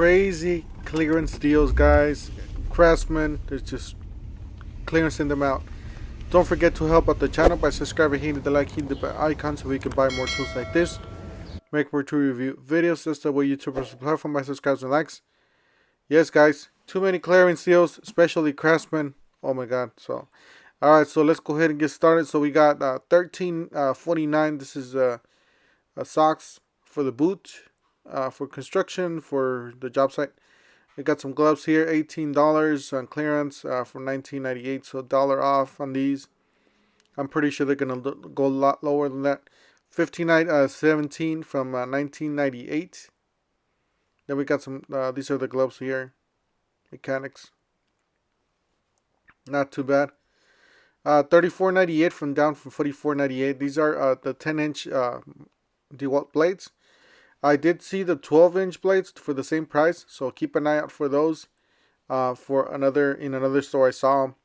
crazy clearance deals, guys. Craftsman, there's just clearancing them out. Don't forget to help out the channel by subscribing, hitting the like, hitting the bell icon so we can buy more tools like this. Make more tool review videos. That's the way YouTubers supply for my subscribers and likes. Yes, guys, too many clearance deals, especially Craftsman. Oh my god. So, alright, so let's go ahead and get started. So we got $13.49. This is socks for the boot, for construction, for the job site. We got some gloves here, $18 on clearance from $19.98, so $1 off on these. I'm pretty sure they're gonna go a lot lower than that. $15.17 from $19.98. Then we got some. These are the gloves here, mechanics. Not too bad. $34.98 from down from $44.98. These are the 10-inch DeWalt blades. I did see the 12-inch blades for the same price, so keep an eye out for those. For another store I saw them.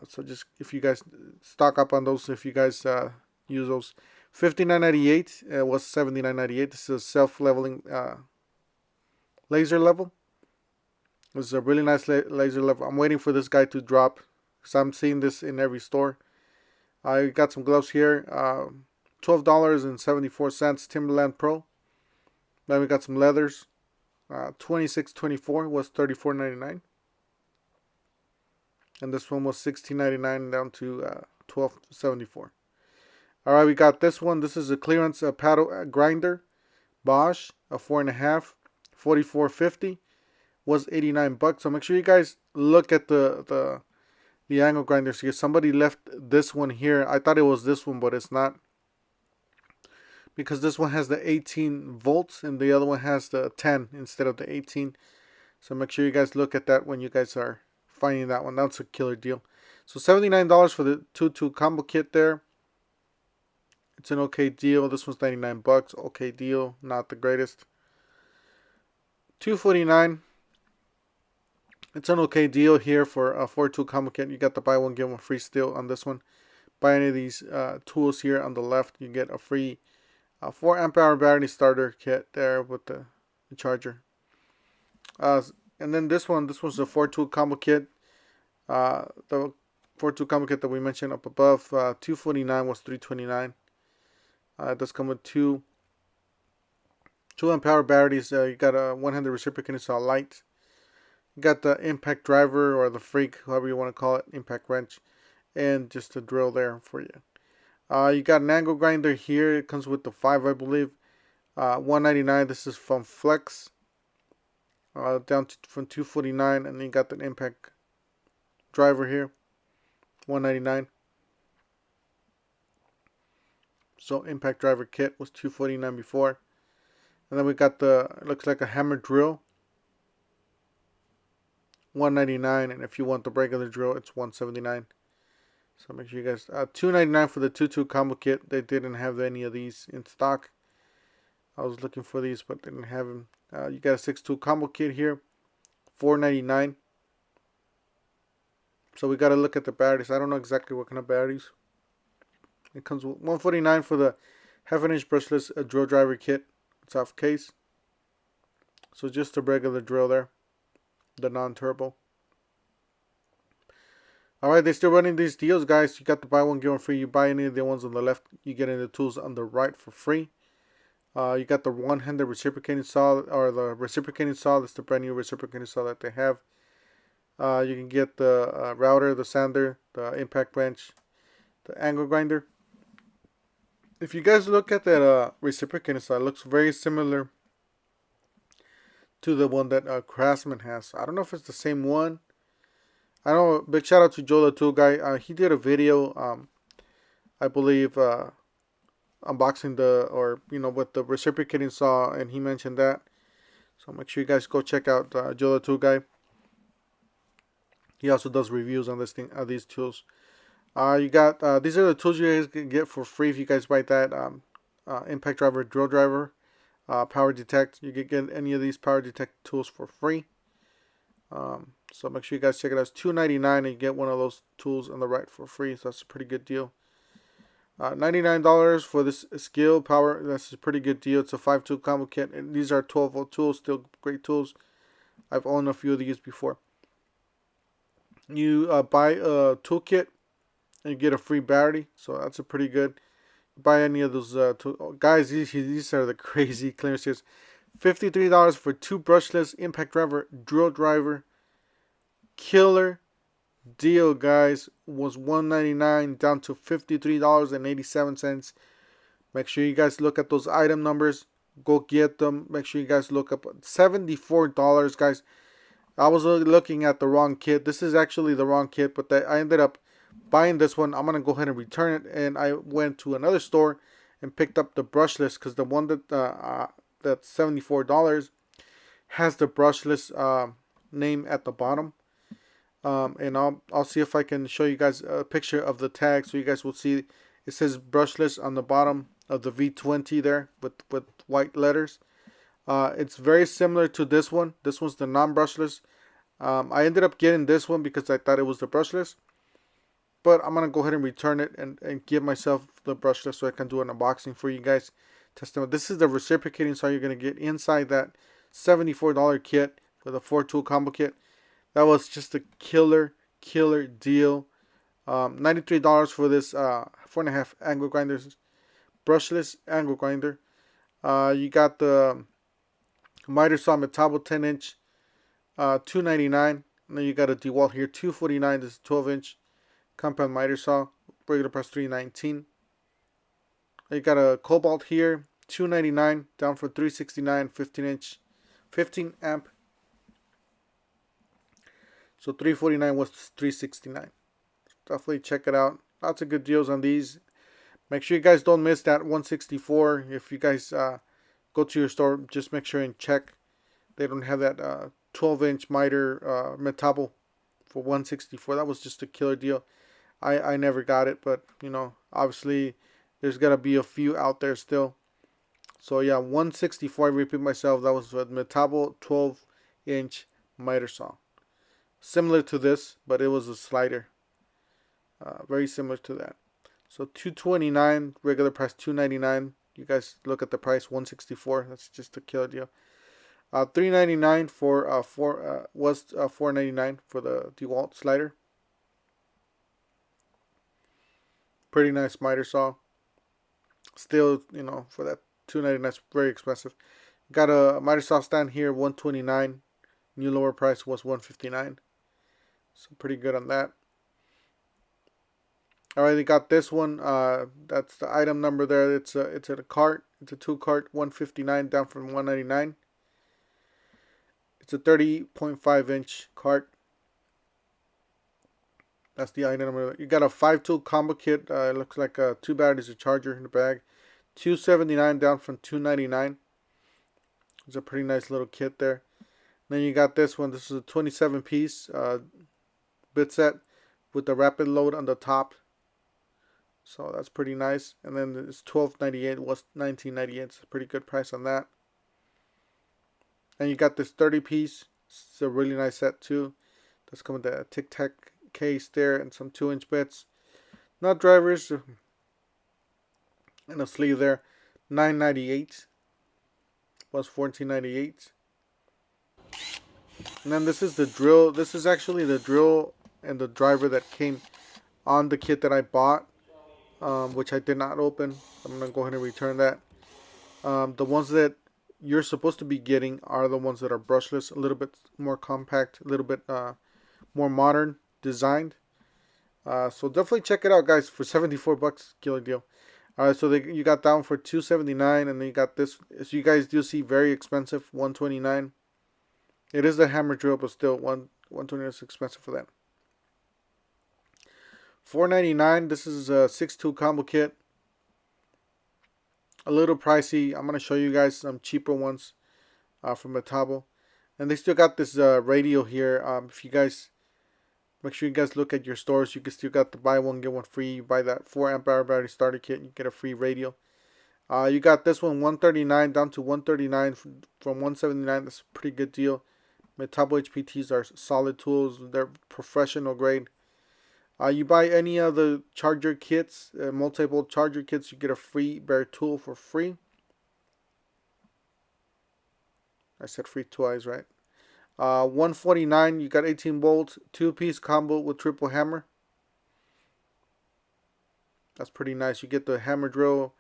So just if you guys stock up on those, if you guys use those. $59.98 was $79.98. This is a self-leveling laser level. This is a really nice laser level. I'm waiting for this guy to drop because I'm seeing this in every store. I got some gloves here. $12.74 Timberland Pro. Then we got some leathers. $26.24 was $34.99. And this one was $16.99 down to $12.74. Alright, we got this one. This is a clearance paddle grinder. Bosch, a 4.5, $44.50 was $89. So make sure you guys look at the angle grinders here. Somebody left this one here. I thought it was this one, but it's not, because this one has the 18 volts and the other one has the 10 instead of the 18. So make sure you guys look at that when you guys are finding that one. That's a killer deal. So $79 for the 2-2 combo kit there. It's an okay deal. This one's $99. Okay deal. Not the greatest. $249. It's an okay deal here for a 4-2 combo kit. You got the buy one get one free still on this one. Buy any of these tools here on the left, you get a free 4 amp hour battery starter kit there with the charger. And then this one, this was a 4-2 combo kit. The 4-2 combo kit that we mentioned up above, $249 was $329. It does come with two amp hour batteries. You got a 100 reciprocating saw light. You got the impact driver or the freak, however you want to call it, impact wrench, and just a drill there for you. You got an angle grinder here. It comes with the 5, I believe. $199. This is from Flex. Down from $249, and then you got the impact driver here, $199. So impact driver kit was $249 before, and then we got the, it looks like a hammer drill, $199, and if you want the regular drill, it's $179. So make sure you guys, $299 for the 2-2 combo kit. They didn't have any of these in stock. I was looking for these, but didn't have them. You got a 6-2 combo kit here, $499. So we got to look at the batteries. I don't know exactly what kind of batteries. It comes with $149 for the 1/2-inch brushless drill driver kit. It's off case. So just a regular drill there, the non-turbo. Alright, they're still running these deals, guys. You got the buy one get one free. You buy any of the ones on the left, you get any of the tools on the right for free. You got the one-handed reciprocating saw, or the reciprocating saw. That's the brand new reciprocating saw that they have. You can get the router, the sander, the impact wrench, the angle grinder. If you guys look at that reciprocating saw, it looks very similar to the one that Craftsman has. I don't know if it's the same one. I know. Big shout out to Joe the Tool Guy. He did a video, I believe, unboxing with the reciprocating saw, and he mentioned that. So make sure you guys go check out Joe the Tool Guy. He also does reviews on these tools. You got these are the tools you guys can get for free if you guys buy that impact driver, drill driver, power detect. You can get any of these power detect tools for free. So make sure you guys check it out. It's $2.99 and you get one of those tools on the right for free. So that's a pretty good deal. $99 for this skill power. That's a pretty good deal. It's a 5-tool combo kit, and these are 12-volt tools, still great tools. I've owned a few of these before. You buy a toolkit and you get a free battery, so that's a pretty good. Buy any of those guys. These are the crazy clearance here. $53 for 2 brushless impact driver, drill driver. Killer deal, guys. Was $199 down to $53.87. Make sure you guys look at those item numbers. Go get them. Make sure you guys look up $74, guys. I was looking at the wrong kit. This is actually the wrong kit, but I ended up buying this one. I'm gonna go ahead and return it, and I went to another store and picked up the brushless, because the one that's $74 has the brushless name at the bottom. And I'll see if I can show you guys a picture of the tag, so you guys will see it says brushless on the bottom of the V20 there with white letters. It's very similar to this one. This one's the non-brushless. I ended up getting this one because I thought it was the brushless, but I'm gonna go ahead and return it and give myself the brushless so I can do an unboxing for you guys. Testament. This is the reciprocating saw you're gonna get inside that $74 kit for the 4-tool combo kit. That was just a killer deal. $93 for this 4.5 angle grinders, brushless angle grinder. You got the miter saw Metabo 10-inch, $299. And then you got a DeWalt here, $249. This is 12-inch compound miter saw, regular price $319. You got a Cobalt here, $299, down for $369, 15-inch, 15 amp. So $349 was $369. Definitely check it out. Lots of good deals on these. Make sure you guys don't miss that 164. If you guys go to your store, just make sure and check. They don't have that 12-inch miter Metabo for 164. That was just a killer deal. I never got it, but you know, obviously there's gotta be a few out there still. So yeah, 164. I repeat myself. That was a Metabo 12-inch miter saw. Similar to this, but it was a slider. Very similar to that. So $229, regular price $299. You guys look at the price, $164. That's just a killer deal. $399 for was $499 for the DeWalt slider. Pretty nice miter saw. Still, you know, for that $299, that's very expensive. Got a miter saw stand here, $129. New lower price was $159. So pretty good on that. Alright, they got this one. That's the item number there. It's a cart. It's a 2-cart, $159 down from $199. It's a 30.5-inch cart. That's the item number. You got a 5-tool combo kit. It looks like 2 batteries, a charger in the bag. $279 down from $299. It's a pretty nice little kit there. Then you got this one. This is a 27-piece bit set with the rapid load on the top. So that's pretty nice. And then it's $12.98. Was $19.98. It's a pretty good price on that. And you got this 30-piece. It's a really nice set too. That's coming with a Tic Tac case there and some 2-inch bits. Nut drivers and a sleeve there. $9.98. Was $14.98. And then this is the drill. This is actually the drill and the driver that came on the kit that I bought, which I did not open. I'm going to go ahead and return that. The ones that you're supposed to be getting are the ones that are brushless, a little bit more compact, a little bit more modern designed. So definitely check it out, guys, for $74. Killer deal. Alright, so you got that one for $279, and then you got this, as you guys do see, very expensive, $129. It is the hammer drill, but still, $129 is expensive for that. $499. This is a 6-tool combo kit. A little pricey. I'm gonna show you guys some cheaper ones from Metabo, and they still got this radio here. If you guys make sure you guys look at your stores, you can still got the buy one get one free. You buy that 4 amp hour battery starter kit, you get a free radio. You got this one $139 down to $139 from $179. That's a pretty good deal. Metabo HPTs are solid tools. They're professional grade. You buy any of the charger kits, multi-bolt charger kits, you get a free bare tool for free. I said free twice, right? 149, you got 18 bolts, 2-piece combo with triple hammer. That's pretty nice. You get the hammer drill.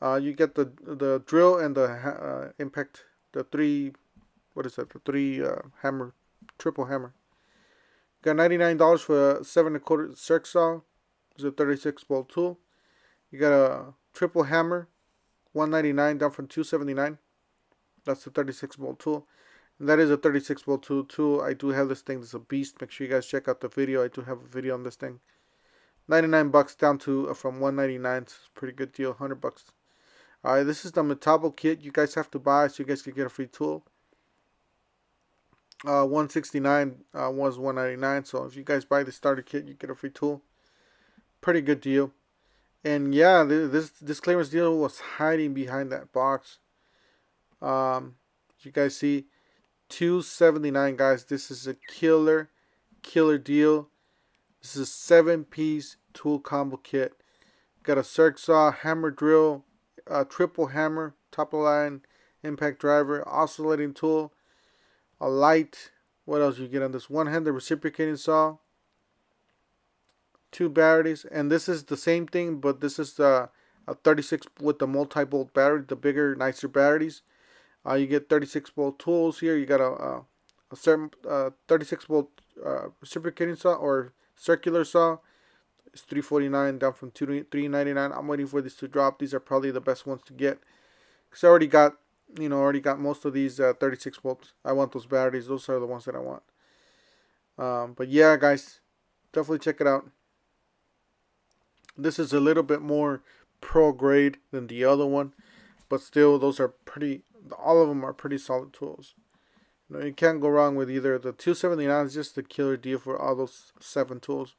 You get the drill and the impact. The three, what is that? The three hammer, triple hammer. You got $99 for a 7 1/4 circ saw. It's a 36 bolt tool. You got a triple hammer, $199 down from $279. That's the 36 bolt tool. And that is a 36 bolt tool. I do have this thing. It's a beast. Make sure you guys check out the video. I do have a video on this thing. 99 bucks down to from 199. It's a pretty good deal. 100 bucks. Alright, this is the Metabo kit you guys have to buy so you guys can get a free tool. 169 was 199. So if you guys buy the starter kit, you get a free tool. Pretty good deal. And yeah, this clearance deal was hiding behind that box. You guys see, $279, guys. This is a killer deal. This is a 7-piece tool combo kit. Got a circ saw, hammer drill, triple hammer, top of line, impact driver, oscillating tool, a light. What else you get on this? One-handed reciprocating saw, 2 batteries, and this is the same thing, but this is a 36 with the multi-bolt battery, the bigger, nicer batteries. You get 36 bolt tools here. You got a certain 36 bolt reciprocating saw or circular saw. It's $349 down from $399. I'm waiting for these to drop. These are probably the best ones to get because I already got most of these 36 volts. I want those batteries. Those are the ones that I want. But yeah, guys, definitely check it out. This is a little bit more pro grade than the other one, but still, those are pretty. All of them are pretty solid tools. You can't go wrong with either. The $279 is just a killer deal for all those 7 tools.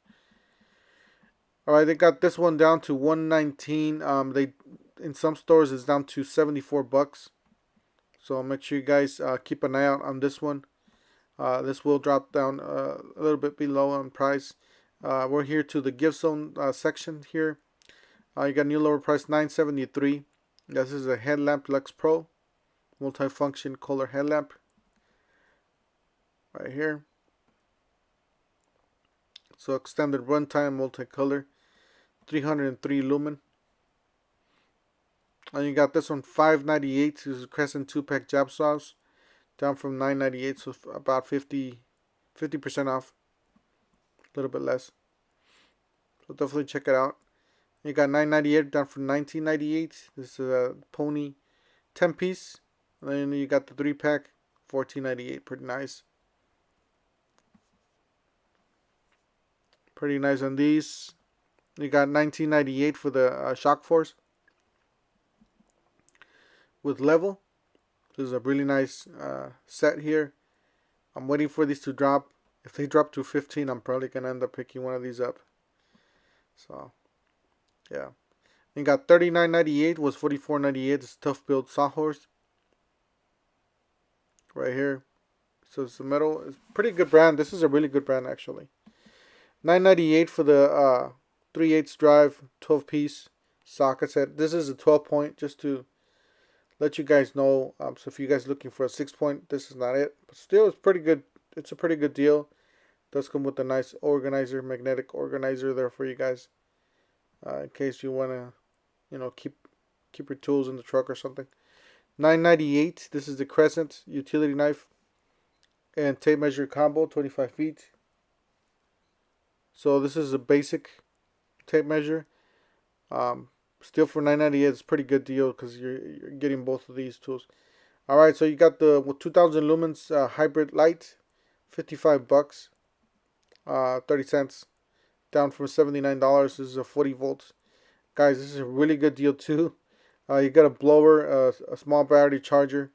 Alright, they got this one down to $119. They in some stores it's down to 74 bucks. So make sure you guys keep an eye out on this one. This will drop down a little bit below on price. We're here to the gift zone section here. You got new lower price $973. This is a headlamp Lux Pro multifunction color headlamp right here. So extended runtime, multicolor, 303 lumen. And you got this one $598. This is Crescent 2-pack jab saws, down from $998, so about 50% off, a little bit less. So definitely check it out. You got $998 down from $1998. This is a Pony 10-piece. And then you got the 3-pack, $14.98. Pretty nice. Pretty nice on these. You got $19.98 for the Shock Force with level. This is a really nice set here. I'm waiting for these to drop. If they drop to 15, I'm probably gonna end up picking one of these up. So yeah. You got $39.98 was $44.98. It's Tough Build Sawhorse right here. So it's the metal. It's a pretty good brand. This is a really good brand actually. $9.98 for the 3/8 drive 12-piece socket set. This is a 12-point, just to let you guys know. So if you guys are looking for a 6-point, this is not it. But still, it's pretty good. It's a pretty good deal. It does come with a nice organizer, magnetic organizer there for you guys, in case you wanna, keep your tools in the truck or something. $9.98. This is the Crescent utility knife and tape measure combo, 25 feet. So this is a basic tape measure. Still for $9.98, it's a pretty good deal because you're getting both of these tools. All right, so you got the 2000 lumens hybrid light, 55 bucks, 30 cents, down from $79. This is a 40 volts. Guys, this is a really good deal too. You got a blower, a small battery charger,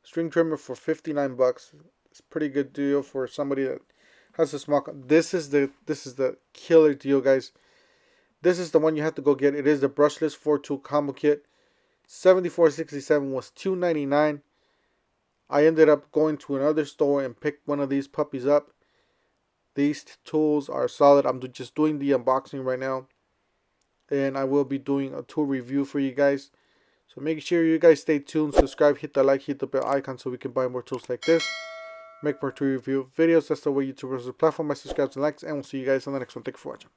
string trimmer for 59 bucks. It's a pretty good deal for somebody that has a small. This is the killer deal, guys. This is the one you have to go get. It is the brushless 4-tool combo kit. $74.67 was $2.99. I ended up going to another store and picked one of these puppies up. These tools are solid. I'm just doing the unboxing right now, and I will be doing a tool review for you guys. So make sure you guys stay tuned, subscribe, hit the like, hit the bell icon so we can buy more tools like this, make more tool review videos. That's the way YouTubers platform. My subscribes and likes, and we'll see you guys on the next one. Thank you for watching.